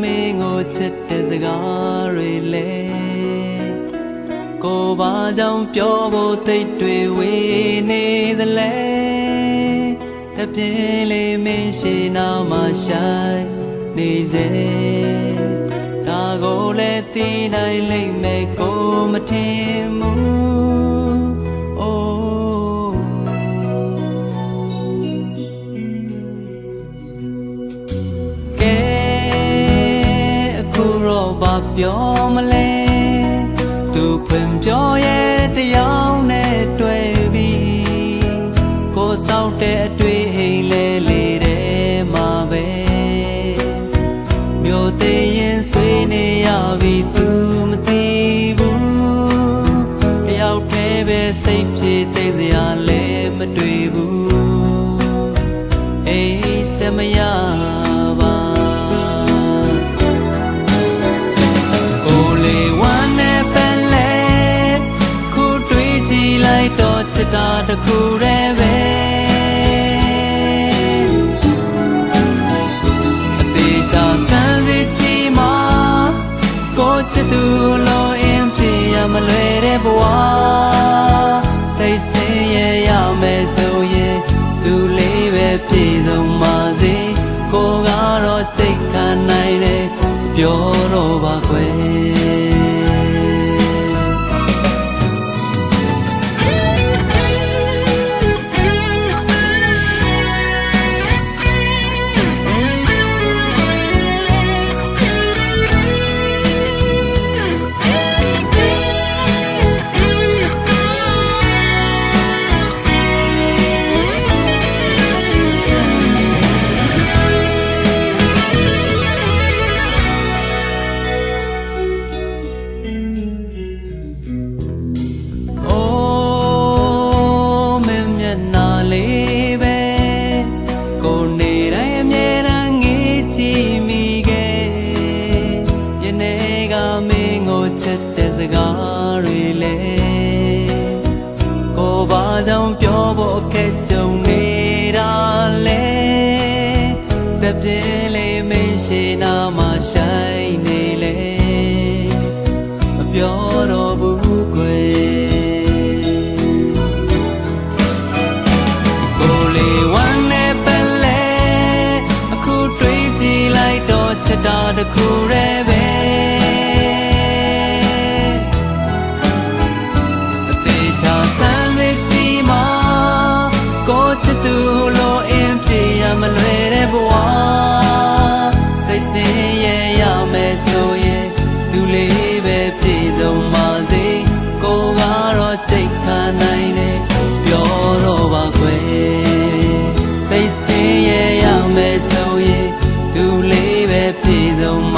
မင်းကိုချစ်တဲ့စကားတွေလဲကိုဘာကြောင့်ပြောဖို့သိတွေဝေနေသလဲတပြင်းလေးမင်းရှိနာမှာရှိုင်းနေစေဒါကိုလည်းသိနိုင်လိမ့်မယ်ကိုမထင်ဘူးအိုးကဲအခုတော့ဘာပြောမလဲသူဖွင့်ပြောရဲ့တရားနဲ့တွေ့ပြီးကိုဆောက်တဲ့အတွေ့အိမ်လဲလေးတဲ့မှာပဲမြို့သေးရင်ဆွေးနေရပြီသူမသိဘူးတယောက်တည်းပဲစိတ်ပြေသိစရာလဲမတွေ့ဘူးအေးစမရပါတော့ချစ်တာတခုတည်းပဲအသေးချာစမ်းစစ်ကြည့်မှာကိုချစ်သူလိုအင်းဖြစ်ရမလွယ်တဲ့ဘဝစိတ်ဆင်းရဲရမယ်ဆိုရင်သူလေးပဲပြည့်စုံပါစေကိုကတော့စိတ်ခံနိုင်တယ်ပြောတော့ပါခွဲစကားတွေလဲကိုဘာကြောင့်ပြောဖို့အခက်ကြုံနေတာလဲတပြင်းလေးမင်းရှိနာမှာရှိုင်းနေလဲမပြောတော့ဘူးကွယ်ကိုလေးဝမ်းနဲ့ပလဲအခုတွေးကြည့်လိုက်တော့ချစ်တာတခုတည်းပဲသူလိုအင်းဖြစ်ရမလွယ်တဲ့ဘဝစိတ်ဆင်းရဲရမယ်ဆိုရင်သူလေးပဲပြည့်စုံပါစေကိုကတော့စိတ်ခံနိုင်တယ်ပြောတော့ပါခွဲစိတ်ဆင်းရဲရမယ်ဆိုရင်သူလေးပဲပြည့်စုံ